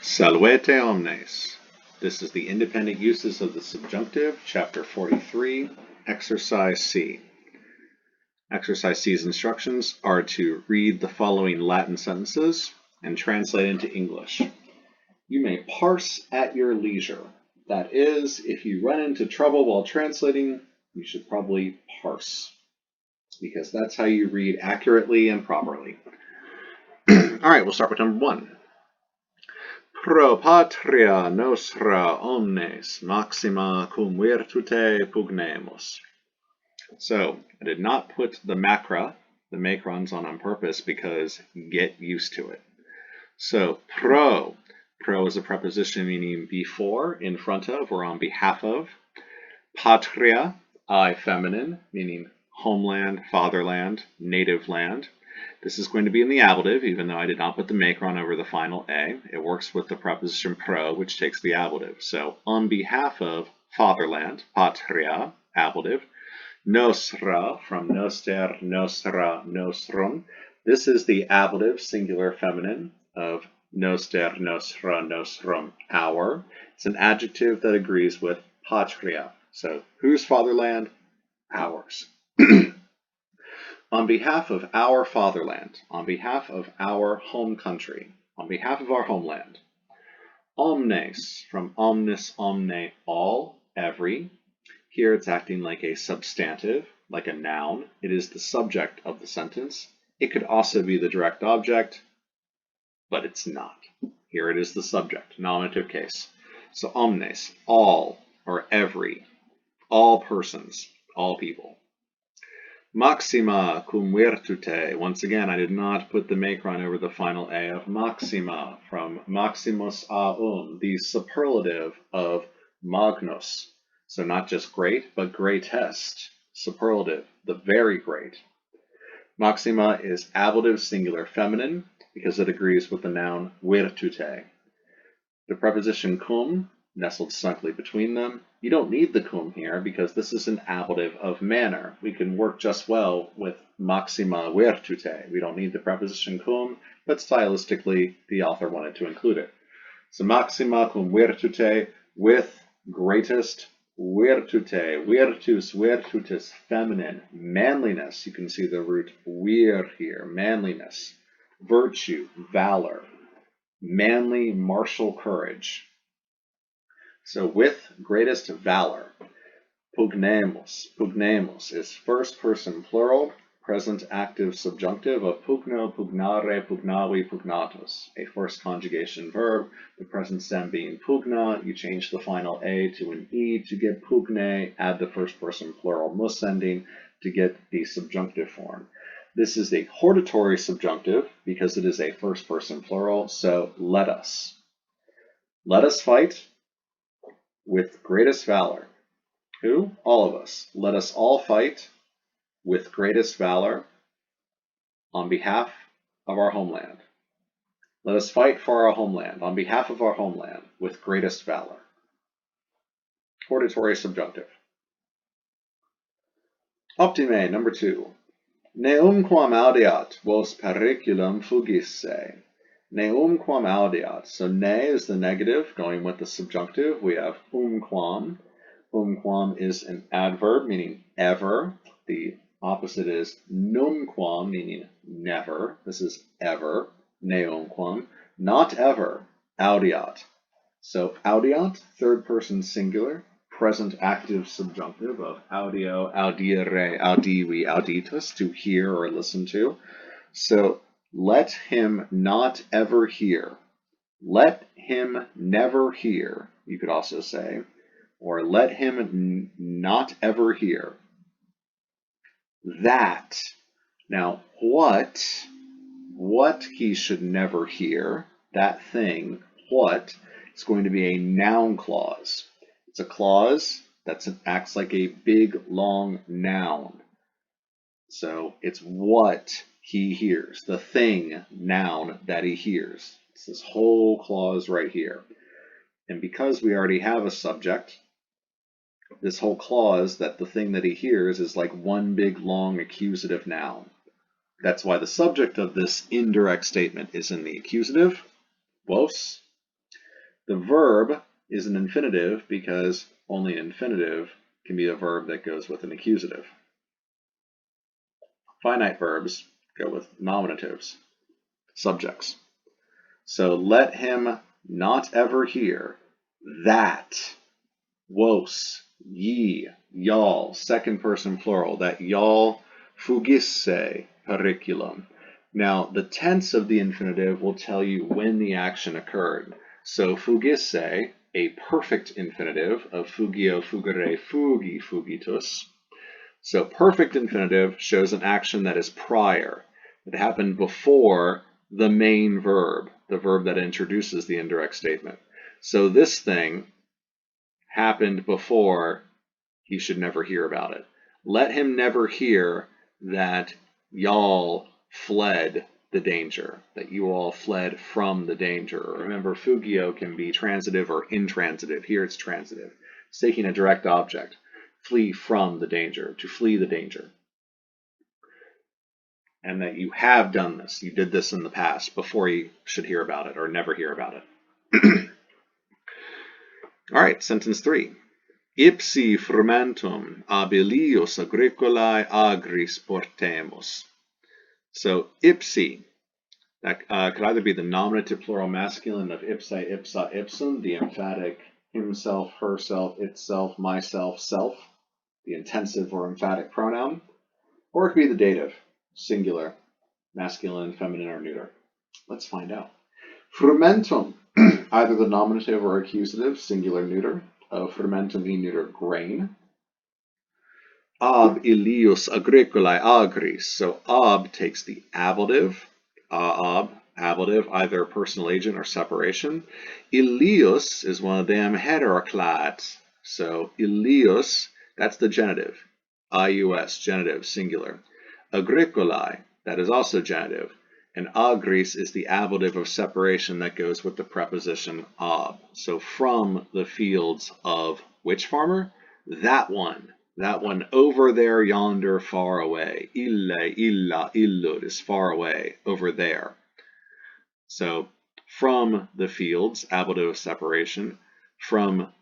Salvete omnes. This is the independent uses of the subjunctive, chapter 43, exercise C. Exercise C's instructions are to read the following Latin sentences and translate into English. You may parse at your leisure. That is, if you run into trouble while translating, you should probably parse, because that's how you read accurately and properly. All right, we'll start with number 1. Pro patria nostra omnes maxima cum virtute pugnemus. So I did not put the macrons on purpose because get used to it. So pro is a preposition meaning before, in front of, or on behalf of. Patria, I feminine, meaning homeland, fatherland, native land. This is going to be in the ablative, even though I did not put the macron over the final A. It works with the preposition pro, which takes the ablative. So, on behalf of fatherland, patria, ablative. Nostra, from noster, nostra, nostrum. This is the ablative, singular feminine, of noster, nostra, nostrum, our. It's an adjective that agrees with patria. So, whose fatherland? Ours. On behalf of our fatherland, on behalf of our home country, on behalf of our homeland. Omnes, from omnis, omne, all, every. Here it's acting like a substantive, like a noun. It is the subject of the sentence. It could also be the direct object, but it's not. Here it is the subject, nominative case. So omnes, all, or every, all persons, all people. Maxima cum virtute. Once again, I did not put the macron over the final A of maxima, from maximus aum, the superlative of magnus. So not just great, but greatest. Superlative, the very great. Maxima is ablative singular feminine because it agrees with the noun virtute. The preposition cum, nestled snugly between them. You don't need the cum here because this is an ablative of manner. We can work just well with maxima virtute. We don't need the preposition cum, but stylistically the author wanted to include it. So maxima cum virtute, with greatest virtute. Virtus, virtutis, feminine, manliness. You can see the root vir here, manliness. Virtue, valor. Manly, martial courage. So with greatest valor. Pugnemus. Pugnemus is first person plural, present active subjunctive of pugno, pugnare, pugnavi, pugnatus. A first conjugation verb, the present stem being pugna. You change the final A to an E to get pugne, add the first person plural mus ending to get the subjunctive form. This is a hortatory subjunctive because it is a first person plural, so let us. Let us fight with greatest valor. Who? All of us. Let us all fight with greatest valor on behalf of our homeland. Let us fight for our homeland, on behalf of our homeland, with greatest valor. Hortatory subjunctive. Optime, number 2. Neumquam audeat vos periculum fugisse. Neumquam audeat. So ne is the negative, going with the subjunctive. We have umquam. Umquam is an adverb, meaning ever. The opposite is numquam, meaning never. This is ever. Neumquam. Not ever. Audeat. So audeat, third person singular, present active subjunctive of audio, audire, audivi, auditus, to hear or listen to. So let him not ever hear. Let him never hear, you could also say, or let him not ever hear. That. Now, what he should never hear, that thing, what, is going to be a noun clause. It's a clause that acts like a big, long noun. So it's what he hears, the thing, noun, that he hears. It's this whole clause right here. And because we already have a subject, this whole clause, that the thing that he hears, is like one big, long accusative noun. That's why the subject of this indirect statement is in the accusative, vos, The verb is an infinitive because only an infinitive can be a verb that goes with an accusative. Finite verbs go with nominatives, subjects. So let him not ever hear that, wos, ye, y'all, second person plural, that y'all fugisse periculum. Now, the tense of the infinitive will tell you when the action occurred. So fugisse, a perfect infinitive of fugio, fugere, fugi, fugitus. So perfect infinitive shows an action that is prior. It happened before the main verb, the verb that introduces the indirect statement. So this thing happened before he should never hear about it. Let him never hear that y'all fled the danger, that you all fled from the danger. Remember, fugio can be transitive or intransitive. Here it's transitive. It's taking a direct object. Flee from the danger, to flee the danger. And that you have done this. You did this in the past before you should hear about it or never hear about it. All right, sentence 3. Ipsi frumentum ab illius agricolae agris portemus. So ipsi, that could either be the nominative plural masculine of ipsa, ipsa, ipsum, the emphatic himself, herself, itself, myself, self, the intensive or emphatic pronoun, or it could be the dative, singular, masculine, feminine, or neuter. Let's find out. Frumentum, either the nominative or accusative, singular, neuter, of frumentum e neuter, grain. Ab illius agricolae agris. So ab takes the ablative, ablative, either personal agent or separation. Illius is one of them heteroclats. So illius, that's the genitive. ius, genitive, singular. Agricolae, that is also genitive. And agris is the ablative of separation that goes with the preposition ab. So from the fields of which farmer? That one over there, yonder, far away. Ille, illa, illud is far away, over there. So from the fields, ablative of separation, from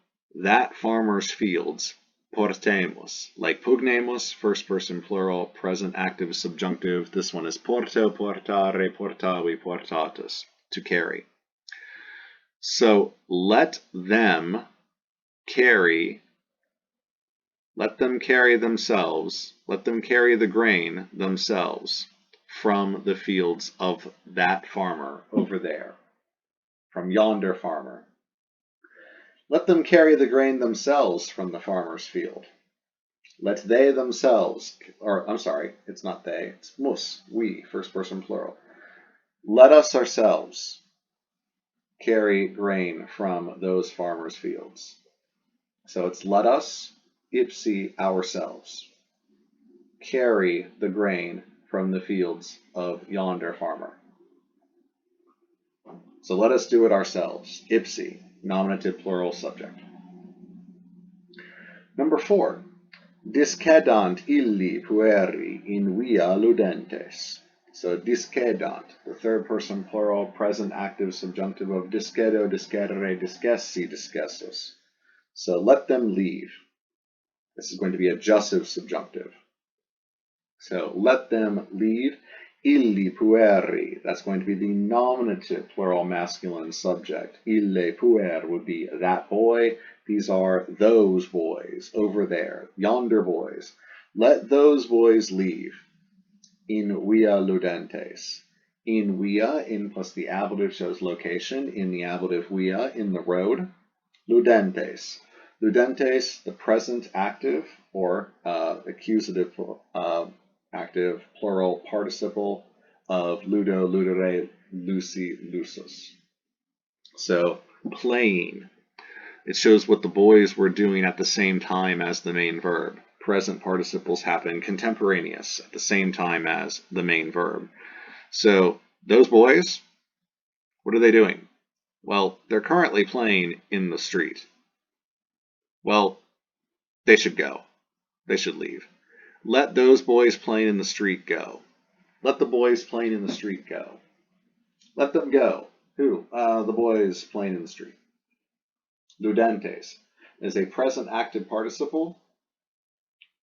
that farmer's fields, portemus, like pugnemus, first person plural, present active subjunctive. This one is porto, portare, portavi, portatus, to carry. So let them carry themselves, let them carry the grain themselves from the fields of that farmer over there, from yonder farmer. Let them carry the grain themselves from the farmer's field. Let they themselves, or I'm sorry, it's not they, it's mus, we, first person plural. Let us ourselves carry grain from those farmers' fields. So it's let us, ipsi, ourselves, carry the grain from the fields of yonder farmer. So let us do it ourselves, ipsi, nominative plural subject. Number 4. Discedant illi pueri in via ludentes. So discedant, the third person plural, present active subjunctive of discedo, discedere, discessi, discessus. So let them leave. This is going to be adjussive subjunctive. So let them leave. Illi pueri, that's going to be the nominative plural masculine subject. Ille puer would be that boy. These are those boys over there, yonder boys. Let those boys leave. In via ludentes. In via, in plus the ablative shows location. In the ablative via, in the road. Ludentes. Ludentes, the present active or accusative active plural participle of ludo, ludere, luci, lusus. So playing. It shows what the boys were doing at the same time as the main verb. Present participles happen contemporaneous at the same time as the main verb. So those boys, what are they doing? Well, they're currently playing in the street. Well, they should go. They should leave. Let those boys playing in the street go. Let the boys playing in the street go. Let them go. Who? The boys playing in the street. Ludentes is a present active participle,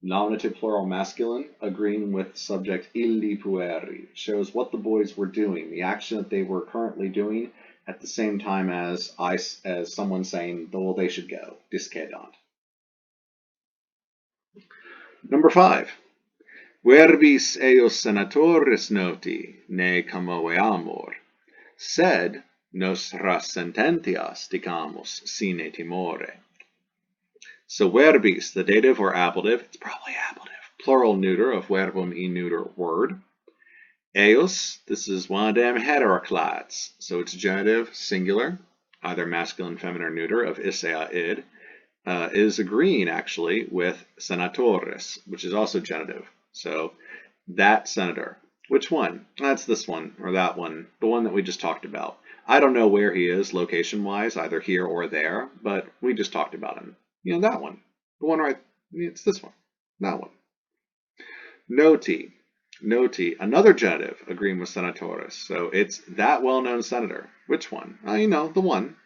nominative plural masculine, agreeing with subject illi pueri, shows what the boys were doing, the action that they were currently doing, at the same time as someone saying, well, they should go, discedant. Number 5. Verbis eos senatores noti, ne camoe amor, sed nostras sententias dicamos sine timore. So verbis, the dative or ablative, it's probably ablative, plural neuter of verbum e neuter word. Eos, this is one of them heteroclades, so it's genitive singular, either masculine, feminine, or neuter of isea id, is agreeing actually with senatores, which is also genitive. So that senator. Which one? That's this one or that one, the one that we just talked about. I don't know where he is location-wise, either here or there, but we just talked about him. You know, that one. The one right, it's this one. That one. Noti. Noti, another genitive agreeing with senatores. So it's that well-known senator. Which one? You know, the one.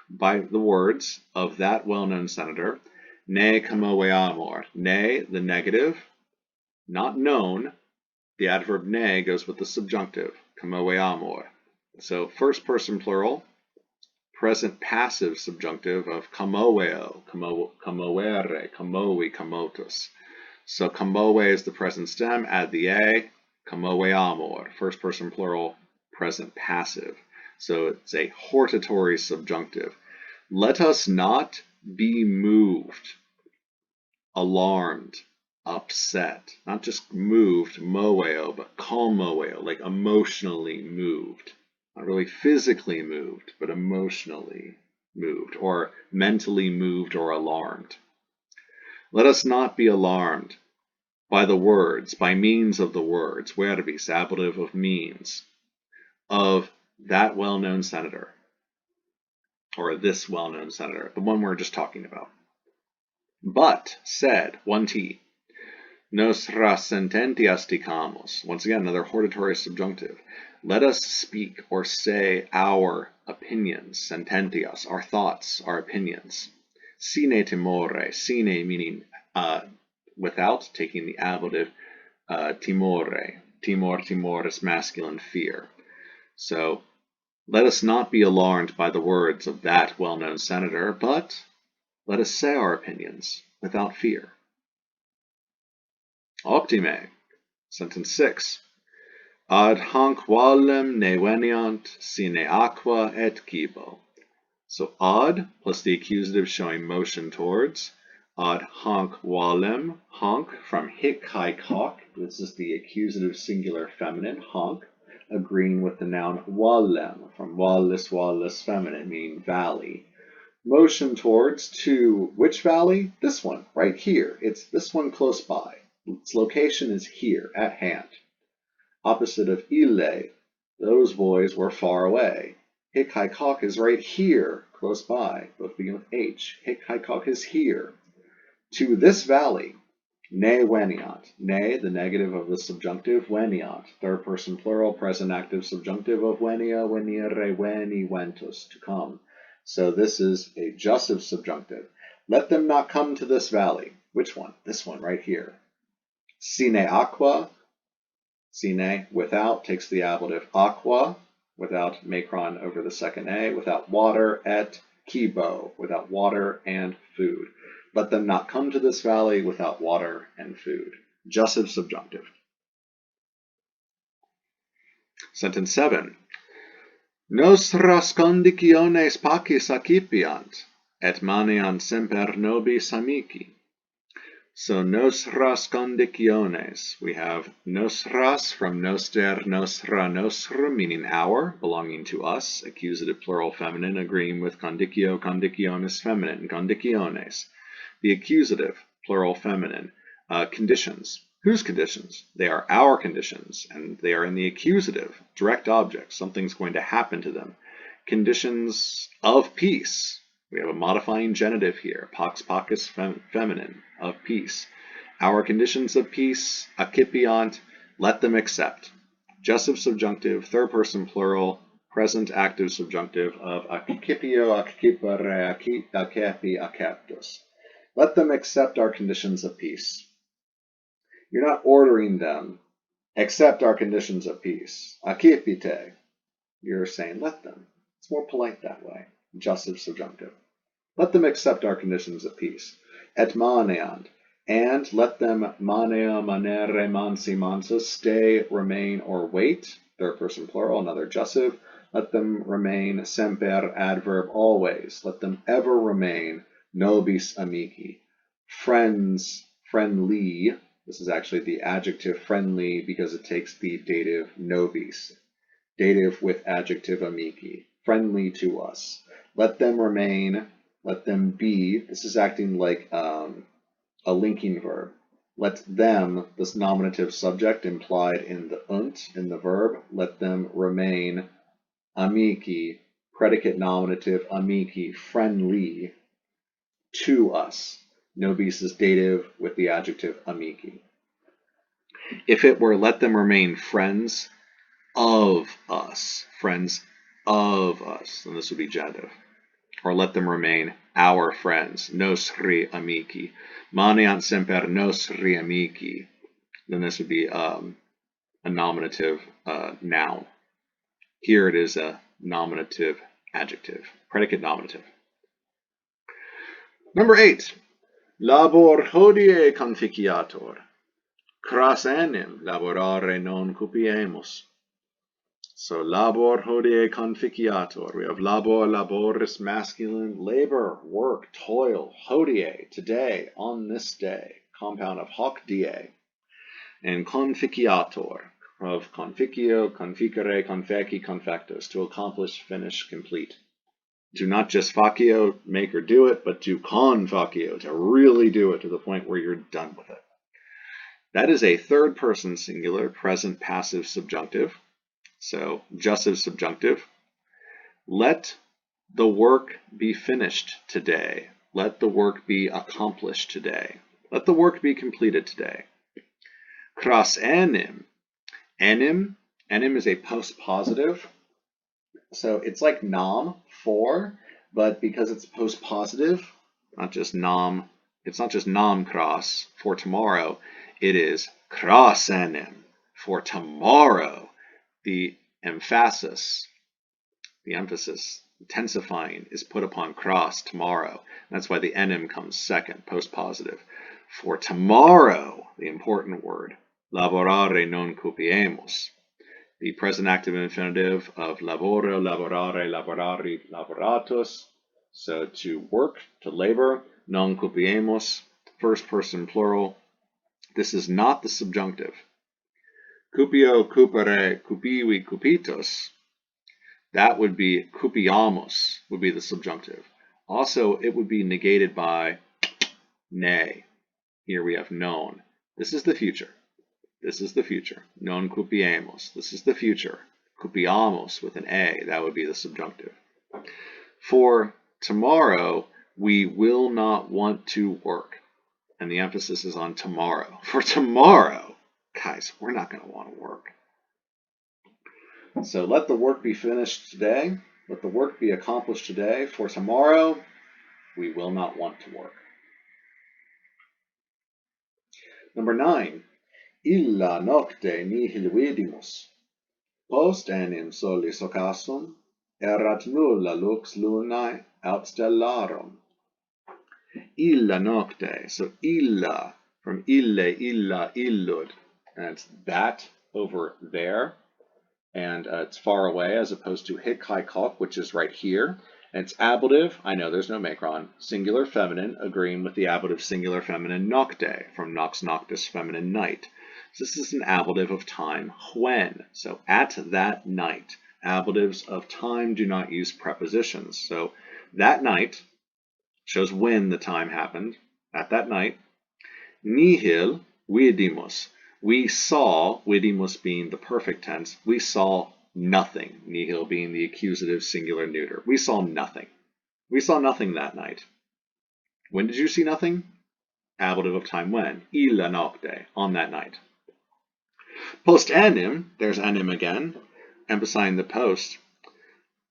By the words of that well-known senator. Ne camoe amor. Ne, the negative, not known. The adverb ne goes with the subjunctive, camoe amor. So first person plural, present passive subjunctive of camoeo, camoere, camoi, camotus. So camoe is the present stem, add the a, camoe amor, first person plural, present passive. So it's a hortatory subjunctive. Let us not be moved, alarmed, upset, not just moved, moeo, but kalmoeo, like emotionally moved. Not really physically moved, but emotionally moved, or mentally moved or alarmed. Let us not be alarmed by the words, by means of the words, verbis, ablative of means, of that well-known senator, or this well-known senator, the one we're just talking about. But, said, 1t, nostras sententias dicamos. Once again, another hortatory subjunctive. Let us speak or say our opinions, sententias, our thoughts, our opinions. Sine timore, sine meaning without, taking the ablative, timore. Timoris, masculine, fear. So, let us not be alarmed by the words of that well-known senator, but let us say our opinions without fear. Optime, sentence 6. Ad hanc valem ne veniant sine aqua et cibo. So ad plus the accusative showing motion towards. Ad hanc valem, hanc from hic hai cock. This is the accusative singular feminine, hanc, agreeing with the noun valem from vallis feminine, meaning valley. Motion towards to which valley? This one, right here. It's this one close by. Its location is here, at hand. Opposite of ille, those boys were far away. Hic hai cock is right here, close by. Both begin with H. Hic hai cock is here. To this valley, ne veniant. Ne, the negative of the subjunctive, veniant. Third person plural, present active subjunctive of venia, venire, veni, ventus, to come. So this is a jussive subjunctive. Let them not come to this valley. Which one? This one right here. Sine aqua, sine, without, takes the ablative aqua, without macron over the second A, without water, et cibo, without water and food. Let them not come to this valley without water and food. Jussive subjunctive. Sentence 7. Nostras conditiones pacis accipiant, et maneant semper nobis amici. So nostras conditiones, we have nostras from noster, nostra, nostrum, meaning our, belonging to us, accusative plural feminine, agreeing with condicio, conditionis feminine, conditiones. The accusative, plural feminine, conditions. Whose conditions? They are our conditions, and they are in the accusative, direct object. Something's going to happen to them. Conditions of peace. We have a modifying genitive here, pax pacis feminine, of peace. Our conditions of peace, accipiant, let them accept. Jussive subjunctive, third person plural, present active subjunctive of accipio, accipere, accepi, acceptus. Let them accept our conditions of peace. You're not ordering them, accept our conditions of peace. Accipite. You're saying let them. It's more polite that way. Jussive subjunctive. Let them accept our conditions of peace. Et maneant. And let them manea, manere, mansi, mansus, stay, remain, or wait. Third person plural, another jussive. Let them remain semper, adverb, always. Let them ever remain nobis amici. Friends, friendly. This is actually the adjective friendly because it takes the dative nobis. Dative with adjective amici. Friendly to us. Let them remain. Let them be. This is acting like a linking verb. Let them, this nominative subject implied in the in the verb, let them remain amici, predicate nominative amici, friendly to us. Nobis is dative with the adjective amici. If it were let them remain friends of us, then this would be genitive. Or let them remain our friends, nostri amici. Maneant semper nostri amici. Then this would be a nominative noun. Here it is a nominative adjective, predicate nominative. Number 8. Labor hodie conficiator. Cras enim laborare non cupiemus. So labor hodie conficiator. We have labor, laboris, masculine, labor, work, toil, hodie, today, on this day, compound of hoc die, and conficiator, of conficio, conficere, confeci, confectus, to accomplish, finish, complete. To not just facio, make or do it, but to confacio, to really do it to the point where you're done with it. That is a third person singular present passive subjunctive. So, jussive subjunctive. Let the work be finished today. Let the work be accomplished today. Let the work be completed today. Cras enim. Enim is a post-positive. So it's like nam, for, but because it's post-positive, not just nam, it's not just nam cras, for tomorrow. It is cras enim, for tomorrow. The emphasis, intensifying, is put upon cras, tomorrow. That's why the enim comes second, post-positive. For tomorrow, the important word, laborare non cupiemus. The present active infinitive of laboro, laborare, laborari, laboratus. So to work, to labor, non cupiemus, first person plural. This is not the subjunctive. Cupio, cupere, cupivi, cupitus. That would be cupiamus, would be the subjunctive. Also, it would be negated by ne. Here we have known. This is the future. This is the future. Non cupiemus. This is the future. Cupiamus with an a. That would be the subjunctive. For tomorrow, we will not want to work. And the emphasis is on tomorrow. For tomorrow, guys, we're not going to want to work. So let the work be finished today. Let the work be accomplished today. For tomorrow, we will not want to work. Number 9. Illa nocte nihil vidimus. Post enim solis occasum, erat nulla lux lunae aut stellarum. Illa nocte, so illa, from ille, illa, illud, and it's that over there, and it's far away as opposed to hic haec hoc, which is right here. And it's ablative, I know there's no macron, singular feminine, agreeing with the ablative singular feminine nocte, from nox noctis, feminine night. So this is an ablative of time, when. So at that night. Ablatives of time do not use prepositions. So that night shows when the time happened. At that night. Nihil vidimus. We saw, vidimus being the perfect tense, we saw nothing. Nihil being the accusative singular neuter. We saw nothing. We saw nothing that night. When did you see nothing? Ablative of time when. Illa nocte, on that night. Post enim, there's enim again, emphasizing the post.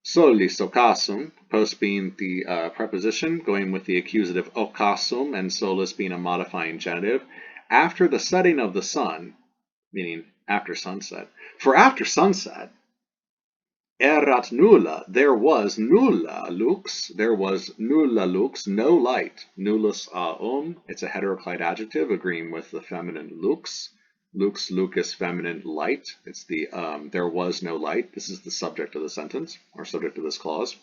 Solis occasum, post being the preposition, going with the accusative occasum, and solus being a modifying genitive. After the setting of the sun, meaning after sunset. For after sunset, erat nulla, there was nulla lux, no light. Nullus it's a heteroclite adjective agreeing with the feminine lux. Lux, lucus, feminine, light. It's the there was no light. This is the subject of the sentence, or subject of this clause.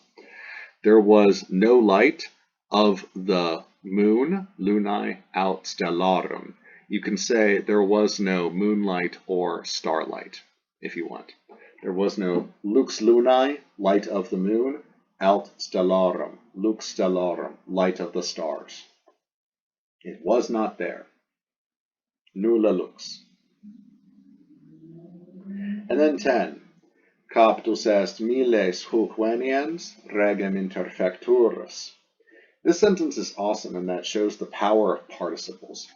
There was no light of the moon, lunae aut stellarum. You can say there was no moonlight or starlight, if you want. There was no lux lunae, light of the moon, aut stellarum, lux stellarum, light of the stars. It was not there. Nulla lux. And then 10. Captus est miles huc veniens, regem interfecturus. This sentence is awesome in that it shows the power of participles.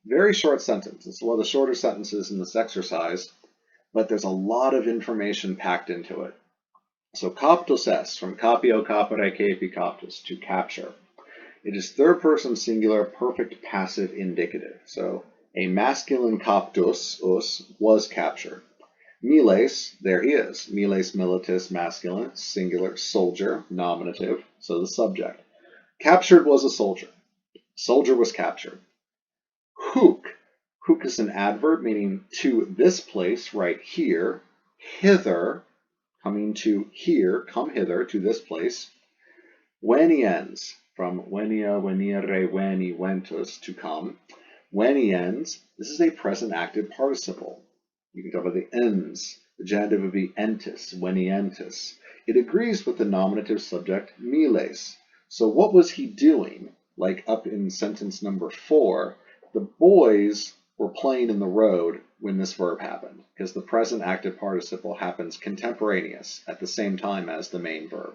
Very short sentence. It's one of the shorter sentences in this exercise, but there's a lot of information packed into it. So captus est, from capio, capere, capi, captus, to capture. It is third person singular perfect passive indicative. So a masculine captus, us, was captured. Miles, there he is. Miles militis, masculine, singular, soldier, nominative, so the subject. Captured was a soldier. Soldier was captured. Huc. Huc is an adverb meaning to this place right here. Hither, coming to here, come hither to this place. Veniens, from venia, venire, veni, ventus, to come. Veniens, this is a present active participle. You can talk about the ens. The genitive would be entis, venientis. It agrees with the nominative subject miles. So what was he doing? Like up in sentence number 4, the boys were playing in the road when this verb happened, because the present active participle happens contemporaneous at the same time as the main verb.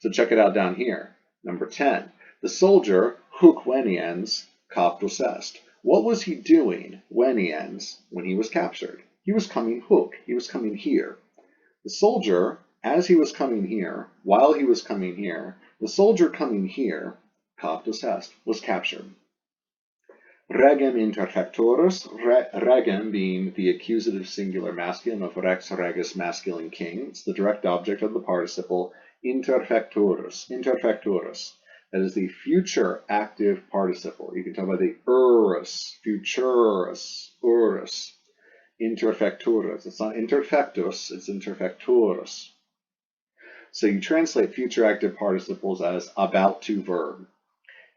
So check it out down here. Number 10. The soldier, huc veniens, captus est. What was he doing, veniens, when he was captured? He was coming huc, he was coming here. The soldier, as he was coming here, while he was coming here, the soldier coming here, captus est, was captured. Regem interfecturus, regem being the accusative singular masculine of rex regis masculine king. It's the direct object of the participle interfecturus. Interfecturus. That is the future active participle. You can talk about the urus, futurus, urus, interfecturus. It's not interfectus, it's interfecturus. So you translate future active participles as about to verb.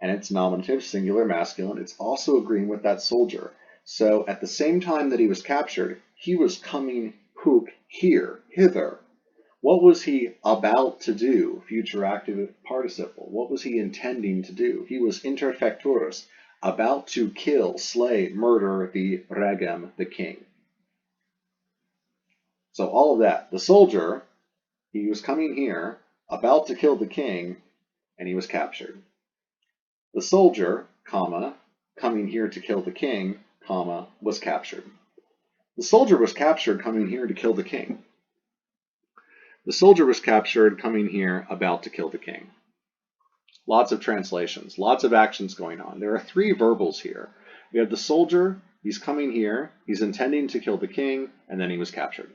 And it's nominative, singular, masculine. It's also agreeing with that soldier. So at the same time that he was captured, he was coming huc here, hither. What was he about to do? Future active participle. What was he intending to do? He was interfecturus, about to kill, slay, murder the regem, the king. So all of that. The soldier, he was coming here, about to kill the king, and he was captured. The soldier, comma, coming here to kill the king, comma, was captured. The soldier was captured coming here to kill the king. The soldier was captured coming here about to kill the king. Lots of translations, lots of actions going on. There are 3 verbals here. We have the soldier, he's coming here, he's intending to kill the king, and then he was captured.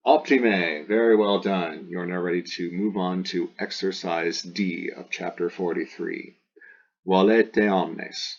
Optime, very well done. You're now ready to move on to exercise D of chapter 43. Volete omnes.